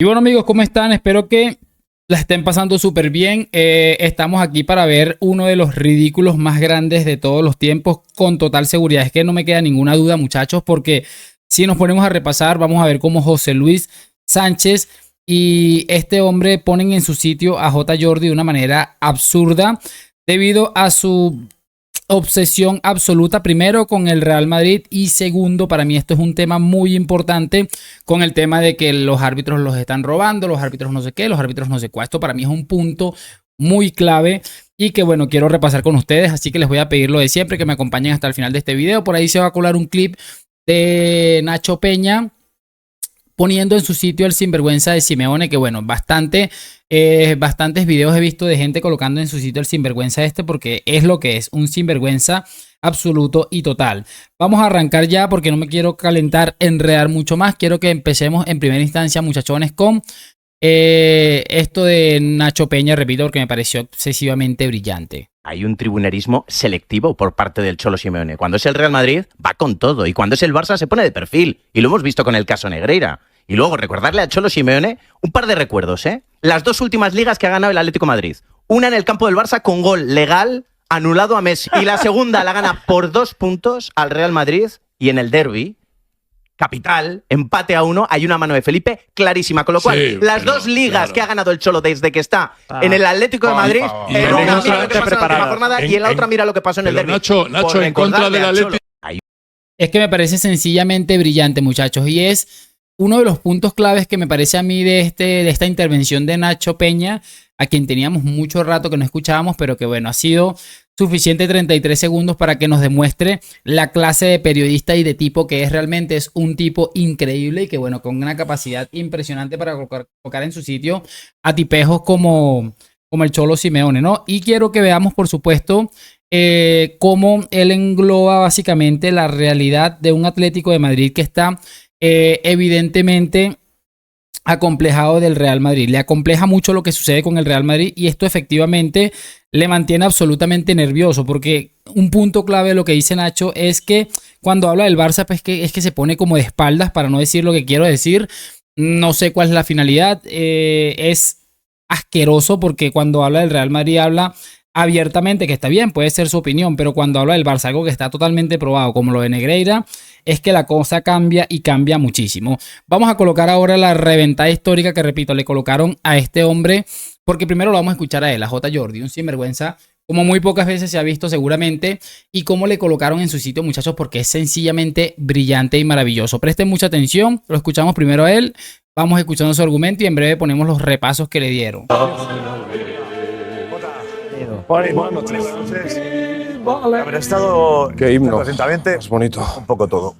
Y bueno, amigos, ¿cómo están? Espero que la estén pasando súper bien. Estamos aquí para ver uno de los ridículos más grandes de todos los tiempos, con total seguridad. Es que no me queda ninguna duda, muchachos, porque si nos ponemos a repasar, vamos a ver cómo José Luis Sánchez y este hombre ponen en su sitio a J. Jordi de una manera absurda debido a su obsesión absoluta, primero con el Real Madrid y segundo, para mí esto es un tema muy importante con el tema de que los árbitros los están robando, los árbitros no sé qué, los árbitros no sé cuál. Esto para mí es un punto muy clave y que bueno, quiero repasar con ustedes, así que les voy a pedir lo de siempre, que me acompañen hasta el final de este video. Por ahí se va a colar un clip de Nacho Peña poniendo en su sitio el sinvergüenza de Simeone, que bueno, bastantes videos he visto de gente colocando en su sitio el sinvergüenza porque es lo que es, un sinvergüenza absoluto y total. Vamos a arrancar ya porque no me quiero calentar, enredar mucho más. Quiero que empecemos en primera instancia, muchachones, con esto de Nacho Peña, repito, porque me pareció excesivamente brillante. Hay un tribunerismo selectivo por parte del Cholo Simeone. Cuando es el Real Madrid, va con todo. Y cuando es el Barça, se pone de perfil. Y lo hemos visto con el caso Negreira. Y luego, recordarle al Cholo Simeone un par de recuerdos, ¿eh? Las dos últimas ligas que ha ganado el Atlético de Madrid. Una en el campo del Barça con gol legal anulado a Messi. Y la segunda la gana por 2 puntos al Real Madrid. Y en el derbi, capital, empate a 1, hay una mano de Felipe clarísima. Con lo cual, sí, las dos ligas que ha ganado el Cholo desde que está en el Atlético de Madrid, en una mira lo que pasó en la última jornada y en la otra mira lo que pasó en el derbi. Nacho, en contra del Atlético. Es que me parece sencillamente brillante, muchachos, y es uno de los puntos claves que me parece a mí de esta intervención de Nacho Peña, a quien teníamos mucho rato que no escuchábamos, pero que bueno, ha sido suficiente 33 segundos para que nos demuestre la clase de periodista y de tipo que es realmente. Es un tipo increíble y que bueno, con una capacidad impresionante para colocar en su sitio a tipejos como el Cholo Simeone, ¿no? Y quiero que veamos, por supuesto, cómo él engloba básicamente la realidad de un Atlético de Madrid que está evidentemente acomplejado del Real Madrid. Le acompleja mucho lo que sucede con el Real Madrid y esto efectivamente le mantiene absolutamente nervioso, porque un punto clave de lo que dice Nacho es que cuando habla del Barça, pues es que se pone como de espaldas, para no decir lo que quiero decir. No sé cuál es la finalidad. Es asqueroso porque cuando habla del Real Madrid habla abiertamente, que está bien, puede ser su opinión, pero cuando habla del Barça, algo que está totalmente probado, como lo de Negreira, es que la cosa cambia y cambia muchísimo. Vamos a colocar ahora la reventada histórica que, repito, le colocaron a este hombre, porque primero lo vamos a escuchar a él, a J. Jordi, un sinvergüenza, como muy pocas veces se ha visto seguramente, y cómo le colocaron en su sitio, muchachos, porque es sencillamente brillante y maravilloso. Presten mucha atención, lo escuchamos primero a él, vamos escuchando su argumento y en breve ponemos los repasos que le dieron. Buenas noches. Haber estado. Qué himno. Recientemente. Es bonito. Un poco todo.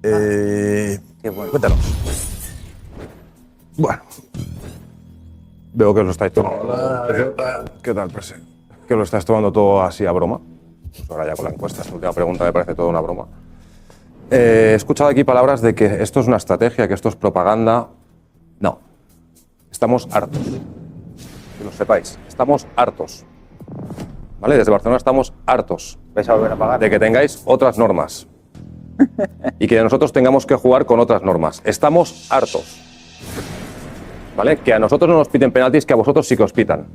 Qué bueno. Cuéntanos. Bueno. Veo que os lo estáis tomando. ¿Qué tal, prese? Que lo estáis tomando todo así a broma. Pues ahora ya con la encuesta, esta última pregunta me parece toda una broma. He escuchado aquí palabras de que esto es una estrategia, que esto es propaganda. No. Estamos hartos. Que lo sepáis. Estamos hartos. ¿Vale? Desde Barcelona estamos hartos de que tengáis otras normas y que nosotros tengamos que jugar con otras normas. Estamos hartos. ¿Vale? Que a nosotros no nos piten penaltis, que a vosotros sí que os pitan.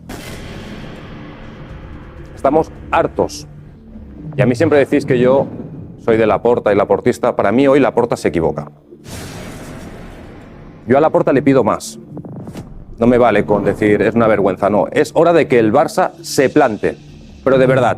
Estamos hartos. Y a mí siempre decís que yo soy de Laporta y laportista. Para mí hoy Laporta se equivoca. Yo a Laporta le pido más. No me vale con decir es una vergüenza, no. Es hora de que el Barça se plante, pero de verdad.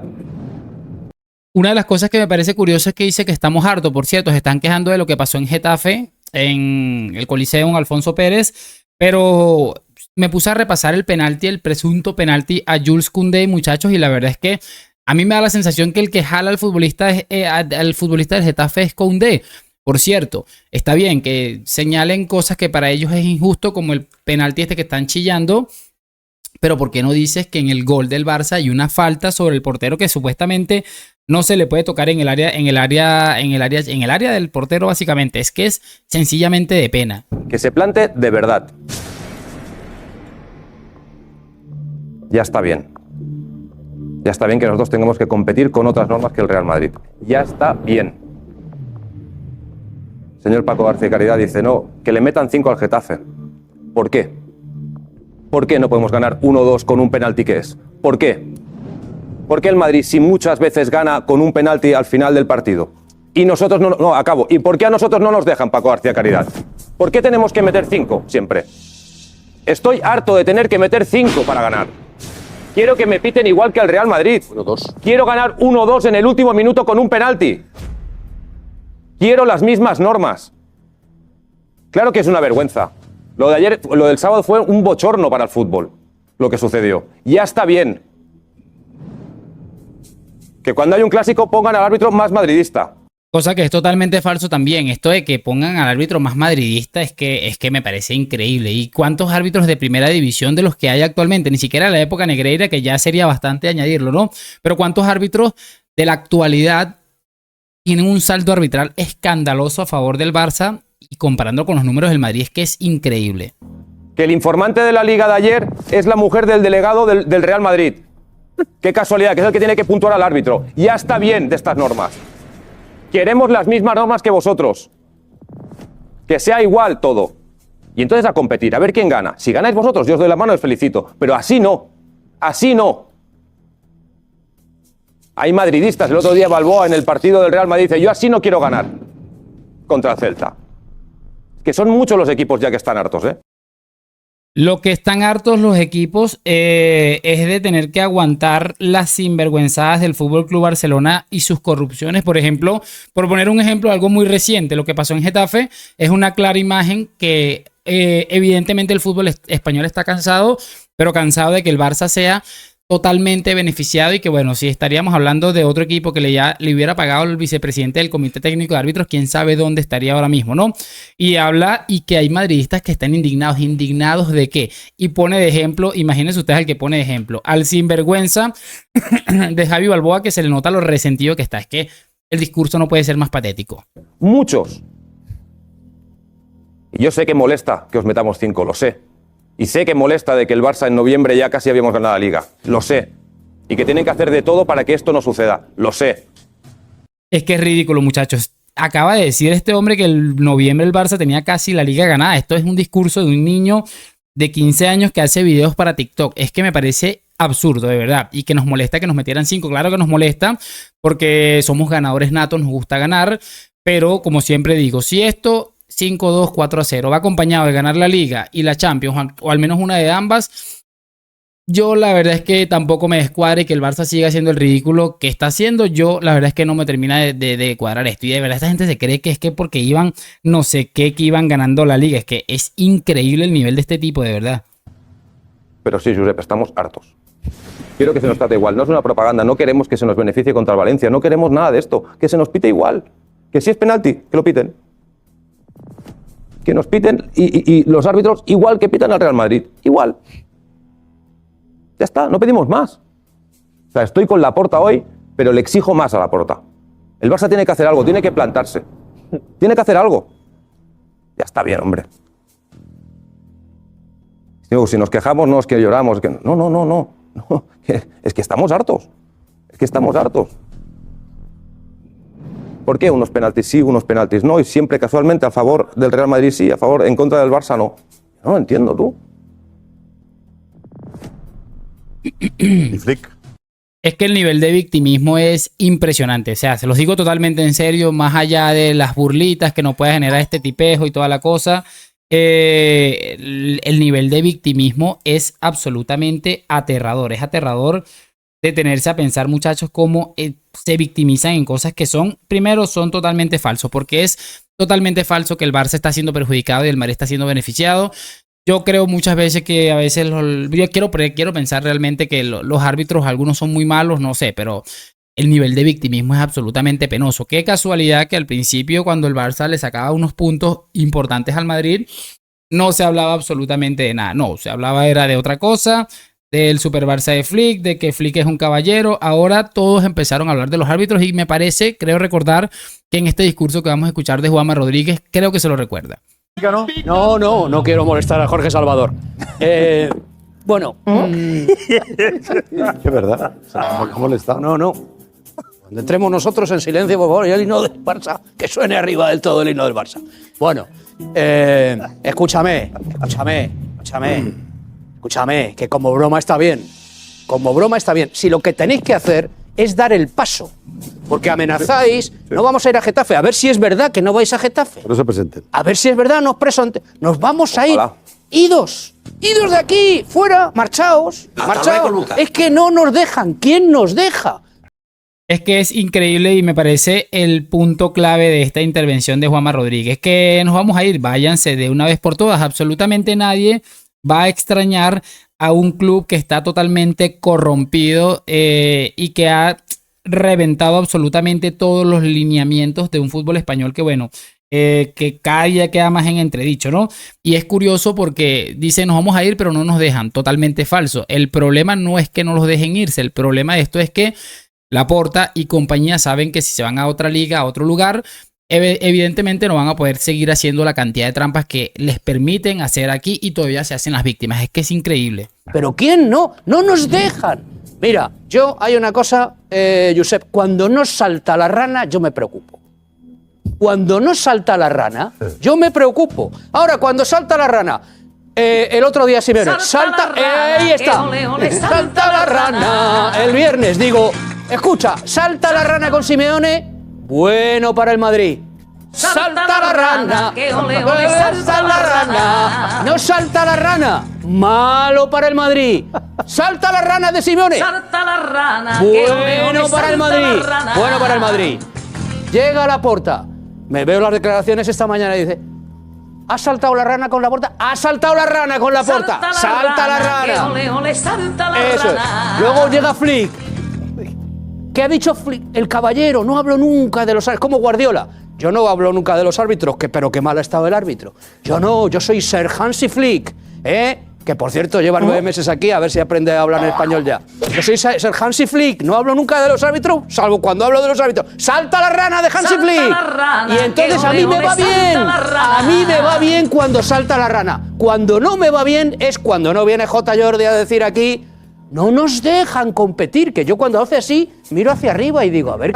Una de las cosas que me parece curioso es que dice que estamos hartos. Por cierto, se están quejando de lo que pasó en Getafe, en el Coliseo, en Alfonso Pérez, pero me puse a repasar el penalti, el presunto penalti a Jules Koundé, muchachos, y la verdad es que a mí me da la sensación que el que jala al futbolista del Getafe es Koundé. Por cierto, está bien que señalen cosas que para ellos es injusto, como el penalti este que están chillando, pero ¿por qué no dices que en el gol del Barça hay una falta sobre el portero que supuestamente no se le puede tocar en el área del portero básicamente? Es que es sencillamente de pena. Que se plante de verdad. Ya está bien. Ya está bien que nosotros tengamos que competir con otras normas que el Real Madrid. Ya está bien. Señor Paco García Caridad dice, no, que le metan 5 al Getafe. ¿Por qué? ¿Por qué no podemos ganar 1-2 con un penalti que es? ¿Por qué? ¿Por qué el Madrid, si muchas veces gana con un penalti al final del partido? Y nosotros no, acabo. ¿Y por qué a nosotros no nos dejan, Paco García Caridad? ¿Por qué tenemos que meter 5 siempre? Estoy harto de tener que meter 5 para ganar. Quiero que me piten igual que al Real Madrid. 1-2. Quiero ganar 1-2 en el último minuto con un penalti. Quiero las mismas normas. Claro que es una vergüenza. Lo de ayer, lo del sábado fue un bochorno para el fútbol, lo que sucedió. Ya está bien que cuando hay un clásico pongan al árbitro más madridista. Cosa que es totalmente falso también. Esto de que pongan al árbitro más madridista es que me parece increíble. ¿Y cuántos árbitros de primera división de los que hay actualmente? Ni siquiera en la época Negreira, que ya sería bastante añadirlo, ¿no? Pero ¿cuántos árbitros de la actualidad tienen un salto arbitral escandaloso a favor del Barça? Y comparando con los números del Madrid, es que es increíble. Que el informante de la Liga de ayer es la mujer del delegado del Real Madrid. Qué casualidad, que es el que tiene que puntuar al árbitro. Ya está bien de estas normas. Queremos las mismas normas que vosotros. Que sea igual todo. Y entonces a competir, a ver quién gana. Si ganáis vosotros, yo os doy la mano y os felicito. Pero así no. Así no. Hay madridistas. El otro día Balboa en el partido del Real Madrid dice: yo así no quiero ganar contra el Celta. Que son muchos los equipos ya que están hartos, ¿eh? Lo que están hartos los equipos es de tener que aguantar las sinvergüenzadas del FC Barcelona y sus corrupciones. Por ejemplo, por poner un ejemplo, algo muy reciente, lo que pasó en Getafe es una clara imagen que evidentemente el fútbol español está cansado, pero cansado de que el Barça sea totalmente beneficiado y que, bueno, si estaríamos hablando de otro equipo que le hubiera pagado el vicepresidente del Comité Técnico de Árbitros, quién sabe dónde estaría ahora mismo, ¿no? Y habla y que hay madridistas que están indignados. ¿Indignados de qué? Y pone de ejemplo, imagínense ustedes al que pone de ejemplo, al sinvergüenza de Javi Balboa, que se le nota lo resentido que está. Es que el discurso no puede ser más patético. Muchos. Y yo sé que molesta que os metamos 5, lo sé. Y sé que molesta de que el Barça en noviembre ya casi habíamos ganado la Liga. Lo sé. Y que tienen que hacer de todo para que esto no suceda. Lo sé. Es que es ridículo, muchachos. Acaba de decir este hombre que en noviembre el Barça tenía casi la Liga ganada. Esto es un discurso de un niño de 15 años que hace videos para TikTok. Es que me parece absurdo, de verdad. Y que nos molesta que nos metieran 5. Claro que nos molesta porque somos ganadores natos, nos gusta ganar. Pero como siempre digo, si esto 5-2, 4-0 va acompañado de ganar la Liga y la Champions, o al menos una de ambas, yo la verdad es que tampoco me descuadre que el Barça siga haciendo el ridículo que está haciendo. Yo la verdad es que no me termina de cuadrar esto. Y de verdad esta gente se cree que es que porque iban no sé qué, que iban ganando la Liga. Es que es increíble el nivel de este tipo, de verdad. Pero sí, Josep, estamos hartos. Quiero que se nos trate igual. No es una propaganda. No queremos que se nos beneficie contra el Valencia. No queremos nada de esto. Que se nos pite igual. Que si es penalti, que lo piten. Que nos piten y los árbitros igual que pitan al Real Madrid. Igual. Ya está, no pedimos más. O sea, estoy con Laporta hoy, pero le exijo más a Laporta. El Barça tiene que hacer algo, tiene que plantarse. Tiene que hacer algo. Ya está bien, hombre. Digo, si nos quejamos, no es que lloramos. Es que no. Es que estamos hartos. Es que estamos hartos. ¿Por qué unos penaltis sí, unos penaltis no? Y siempre casualmente a favor del Real Madrid sí, a favor, en contra del Barça no. No lo entiendo, tú. ¿Y Flick? Es que el nivel de victimismo es impresionante. O sea, se los digo totalmente en serio, más allá de las burlitas que nos puede generar este tipejo y toda la cosa. El nivel de victimismo es absolutamente aterrador. Es aterrador detenerse a pensar, muchachos, cómo se victimizan en cosas que son, primero, son totalmente falsos, porque es totalmente falso que el Barça está siendo perjudicado y el Madrid está siendo beneficiado. Yo creo muchas veces que a veces, yo quiero pensar realmente que los árbitros, algunos son muy malos, no sé, pero el nivel de victimismo es absolutamente penoso. Qué casualidad que al principio, cuando el Barça le sacaba unos puntos importantes al Madrid, no se hablaba absolutamente de nada. No, se hablaba era de otra cosa, del Super Barça de Flick, de que Flick es un caballero. Ahora todos empezaron a hablar de los árbitros y me parece, creo recordar, que en este discurso que vamos a escuchar de Juanma Rodríguez, creo que se lo recuerda. No quiero molestar a Jorge Salvador. Bueno. Es verdad. ¿Cómo molesta? No. Cuando entremos nosotros en silencio, por favor, y el himno del Barça, que suene arriba del todo el himno del Barça. Bueno, escúchame, que como broma está bien. Como broma está bien. Si lo que tenéis que hacer es dar el paso, porque amenazáis, no vamos a ir a Getafe, a ver si es verdad que no vais a Getafe. No se presenten. A ver si es verdad, nos vamos a ir. Ojalá. Idos de aquí, fuera, marchaos. Es que no nos dejan. ¿Quién nos deja? Es que es increíble y me parece el punto clave de esta intervención de Juanma Rodríguez, que nos vamos a ir, váyanse de una vez por todas. Absolutamente nadie va a extrañar a un club que está totalmente corrompido y que ha reventado absolutamente todos los lineamientos de un fútbol español que, bueno, que cada día queda más en entredicho, ¿no? Y es curioso porque dice nos vamos a ir pero no nos dejan. Totalmente falso. El problema no es que no los dejen irse, el problema de esto es que Laporta y compañía saben que si se van a otra liga, a otro lugar, evidentemente no van a poder seguir haciendo la cantidad de trampas que les permiten hacer aquí y todavía se hacen las víctimas. Es que es increíble. ¿Pero quién no? No nos dejan. Mira, hay una cosa, Josep, cuando no salta la rana, yo me preocupo. Cuando no salta la rana, yo me preocupo. Ahora, cuando salta la rana, el otro día Simeone, ahí está, salta la rana, el viernes, digo, escucha, salta la rana con Simeone, bueno para el Madrid. Salta la rana, salta la rana, no salta la rana, malo para el Madrid. Salta la rana de Simeone, Salta la rana, bueno para el Madrid, bueno para el Madrid. Llega Laporta, me veo las declaraciones esta mañana y dice, ¿ha saltado la rana con Laporta? ¡Ha saltado la rana con Laporta! ¡Salta la rana! Salta la Eso es. rana. Luego llega Flick. ¿Qué ha dicho Flick? El caballero, no hablo nunca de los árbitros. Como Guardiola. Yo no hablo nunca de los árbitros, pero qué mal ha estado el árbitro. Yo soy Sir Hansi Flick, que por cierto lleva 9 meses aquí, a ver si aprende a hablar en español ya. Yo soy Sir Hansi Flick, no hablo nunca de los árbitros, salvo cuando hablo de los árbitros. ¡Salta la rana de Hansi Salta Flick! la rana, Y entonces que a mí me ole, va salta bien. la rana. A mí me va bien cuando salta la rana. Cuando no me va bien es cuando no viene J. Jordi a decir aquí, no nos dejan competir, que yo cuando hace así miro hacia arriba y digo, a ver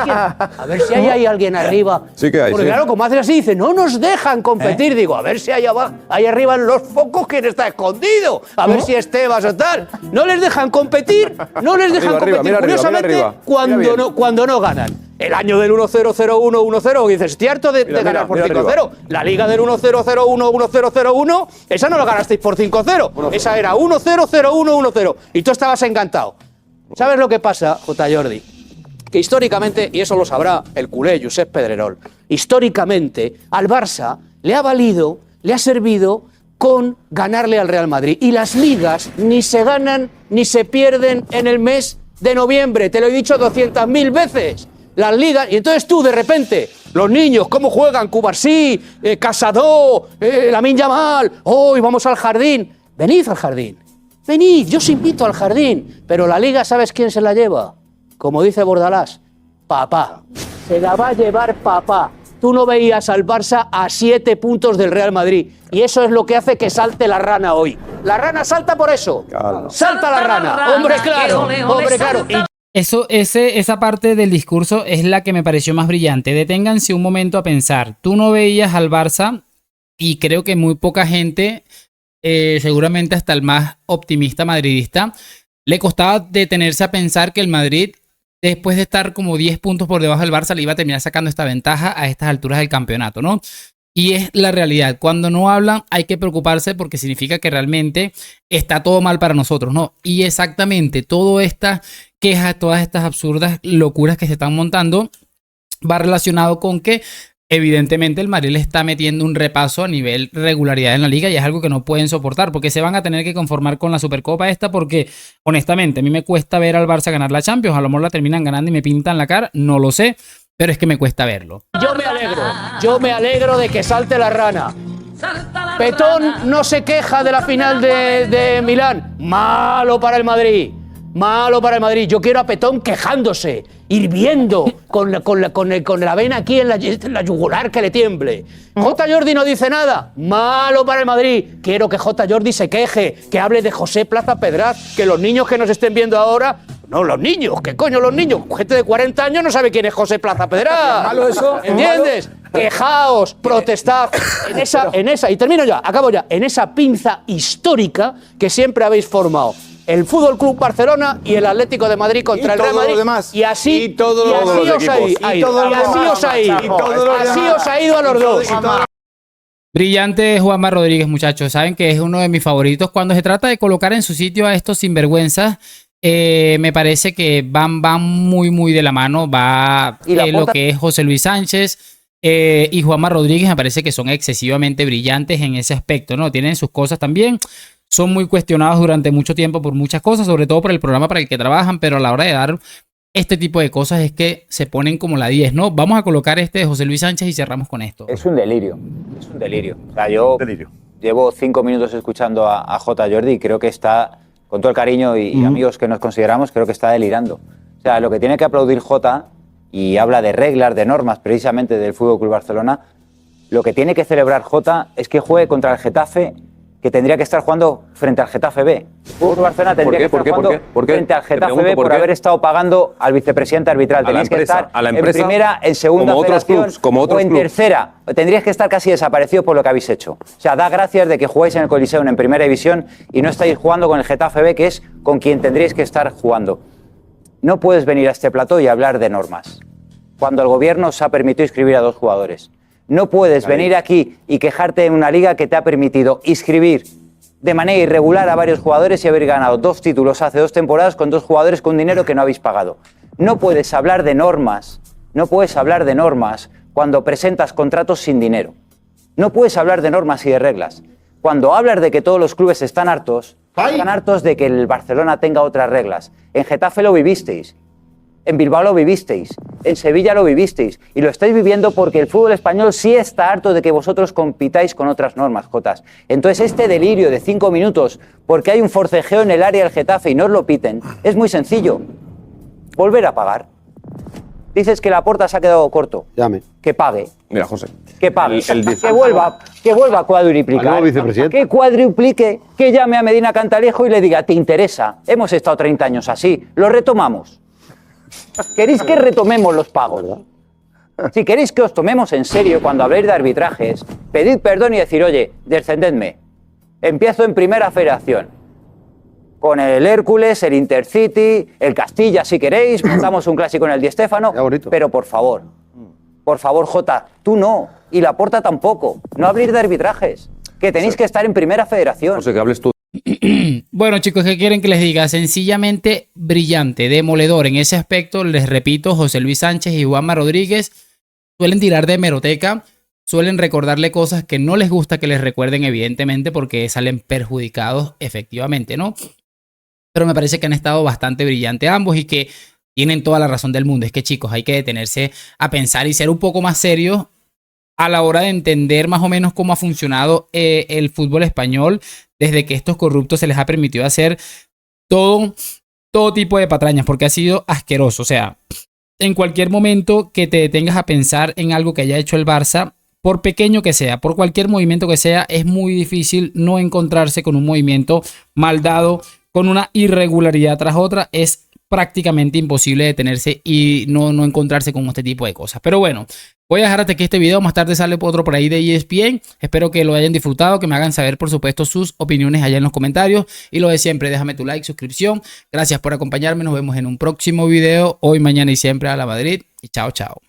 si hay ahí alguien arriba. Sí que hay, Porque sí. claro, como hace así, dice, no nos dejan competir. Digo, a ver si hay abajo, ahí arriba en los focos quién está escondido. A ver si Estebas o tal. No les dejan competir, no les dejan Arriba, competir. mira arriba, Curiosamente, mira arriba. cuando no ganan. El año del 1-0-0-1, 1-0, dices, estoy harto de ganar por 5-0. La liga del 1-0-0-1, 1-0-0-1, esa no la ganasteis por 5-0. Esa era 1-0-0-1, 1-0. Y tú estabas encantado. ¿Sabes lo que pasa, J. Jordi? Que históricamente, y eso lo sabrá el culé Josep Pedrerol, históricamente al Barça le ha valido, le ha servido con ganarle al Real Madrid. Y las ligas ni se ganan ni se pierden en el mes de noviembre. Te lo he dicho 200.000 veces. Las ligas, y entonces tú de repente, los niños, ¿cómo juegan? Cubarsí, Casado, Lamine Yamal, hoy vamos al jardín. Venid al jardín, venid, yo os invito al jardín. Pero la liga, ¿sabes quién se la lleva? Como dice Bordalás, papá. Se la va a llevar papá. Tú no veías al Barça a 7 puntos del Real Madrid. Y eso es lo que hace que salte la rana hoy. La rana salta por eso. Calma. Salta la rana. Hombre, claro. Hombre, claro. Y Esa parte del discurso es la que me pareció más brillante. Deténganse un momento a pensar. Tú no veías al Barça y creo que muy poca gente, seguramente hasta el más optimista madridista, le costaba detenerse a pensar que el Madrid, después de estar como 10 puntos por debajo del Barça, le iba a terminar sacando esta ventaja a estas alturas del campeonato, ¿no? Y es la realidad. Cuando no hablan hay que preocuparse porque significa que realmente está todo mal para nosotros, ¿no? Y exactamente todas estas quejas, todas estas absurdas locuras que se están montando va relacionado con que evidentemente el Madrid le está metiendo un repaso a nivel regularidad en la liga y es algo que no pueden soportar porque se van a tener que conformar con la Supercopa esta porque honestamente a mí me cuesta ver al Barça ganar la Champions. A lo mejor la terminan ganando y me pintan la cara, no lo sé. Pero es que me cuesta verlo. yo me alegro de que salte la rana. Petón no se queja de la final de Milán. Malo para el Madrid. Malo para el Madrid. Yo quiero a Petón quejándose, hirviendo, con la vena aquí en la yugular que le tiemble. J. Jordi no dice nada. Malo para el Madrid. Quiero que J. Jordi se queje, que hable de José Plaza Pedraz, que los niños que nos estén viendo ahora No, los niños, ¿qué coño los niños? Gente de 40 años no sabe quién es José Plaza Pedra. malo eso? ¿Entiendes? Quejaos, protestad. En esa, y termino ya, acabo ya, en esa pinza histórica que siempre habéis formado. El Fútbol Club Barcelona y el Atlético de Madrid contra el Real Madrid. Y así, os ha ido a los dos. Brillante Juanma Rodríguez, muchachos. Saben que es uno de mis favoritos. Cuando se trata de colocar en su sitio a estos sinvergüenzas, me parece que van muy de la mano. Va lo que es José Luis Sánchez y Juanma Rodríguez. Me parece que son excesivamente brillantes en ese aspecto, ¿no? Tienen sus cosas también. Son muy cuestionados durante mucho tiempo por muchas cosas, sobre todo por el programa para el que trabajan, pero a la hora de dar este tipo de cosas es que se ponen como la 10, ¿no? Vamos a colocar este de José Luis Sánchez y cerramos con esto. Es un delirio, es un delirio. O sea, yo llevo 5 minutos escuchando a J. Jordi y creo que está, con todo el cariño y amigos que nos consideramos, creo que está delirando. O sea, lo que tiene que aplaudir J, y habla de reglas, de normas precisamente del Fútbol Club Barcelona, lo que tiene que celebrar J es que juegue contra el Getafe, que tendría que estar jugando frente al Getafe B. Fútbol Barcelona tendría que estar jugando frente al Getafe B por haber estado pagando al vicepresidente arbitral. Tenéis que estar en primera, en segunda federación o en tercera. Tendríais que estar casi desaparecido por lo que habéis hecho. O sea, da gracias de que juguéis en el Coliseo en primera división y no estáis jugando con el Getafe B, que es con quien tendríais que estar jugando. No puedes venir a este plató y hablar de normas, cuando el gobierno os ha permitido inscribir a 2 jugadores. No puedes venir aquí y quejarte en una liga que te ha permitido inscribir de manera irregular a varios jugadores y haber ganado 2 títulos hace 2 temporadas con 2 jugadores con dinero que no habéis pagado. No puedes hablar de normas, cuando presentas contratos sin dinero. No puedes hablar de normas y de reglas. Cuando hablas de que todos los clubes están hartos de que el Barcelona tenga otras reglas. En Getafe lo vivisteis. En Bilbao lo vivisteis, en Sevilla lo vivisteis y lo estáis viviendo porque el fútbol español sí está harto de que vosotros compitáis con otras normas, Jotas. Entonces este delirio de 5 minutos porque hay un forcejeo en el área del Getafe y no os lo piten, es muy sencillo. Volver a pagar. Dices que Laporta se ha quedado corto. Llame. Que pague. Mira, José. Que pague. Que vuelva a cuadruplicar. Que cuadruplique, que llame a Medina Cantalejo y le diga, ¿te interesa? Hemos estado 30 años así, lo retomamos. ¿Queréis que retomemos los pagos? Si queréis que os tomemos en serio cuando habléis de arbitrajes, pedid perdón y decir, oye, descendedme. Empiezo en primera federación. Con el Hércules, el Intercity, el Castilla, si queréis, montamos un clásico en el Di Stéfano. Pero por favor, Jota, tú no, y Laporta tampoco. No habléis de arbitrajes, que tenéis que estar en primera federación. No sé, que hables tú. Bueno, chicos, ¿qué quieren que les diga? Sencillamente brillante, demoledor. En ese aspecto, les repito, José Luis Sánchez y Juanma Rodríguez suelen tirar de hemeroteca, suelen recordarle cosas que no les gusta que les recuerden, evidentemente, porque salen perjudicados, efectivamente, ¿no? Pero me parece que han estado bastante brillantes ambos y que tienen toda la razón del mundo. Es que, chicos, hay que detenerse a pensar y ser un poco más serios a la hora de entender más o menos cómo ha funcionado el fútbol español desde que estos corruptos se les ha permitido hacer todo tipo de patrañas, porque ha sido asqueroso. O sea, en cualquier momento que te detengas a pensar en algo que haya hecho el Barça, por pequeño que sea, por cualquier movimiento que sea, es muy difícil no encontrarse con un movimiento mal dado, con una irregularidad tras otra. Es prácticamente imposible detenerse y no encontrarse con este tipo de cosas. Pero bueno, voy a dejar hasta aquí este video. Más tarde sale otro por ahí de ESPN. Espero que lo hayan disfrutado, que me hagan saber, por supuesto, sus opiniones allá en los comentarios. Y lo de siempre, déjame tu like, suscripción. Gracias por acompañarme. Nos vemos en un próximo video. Hoy, mañana y siempre a la Madrid. Y chao, chao.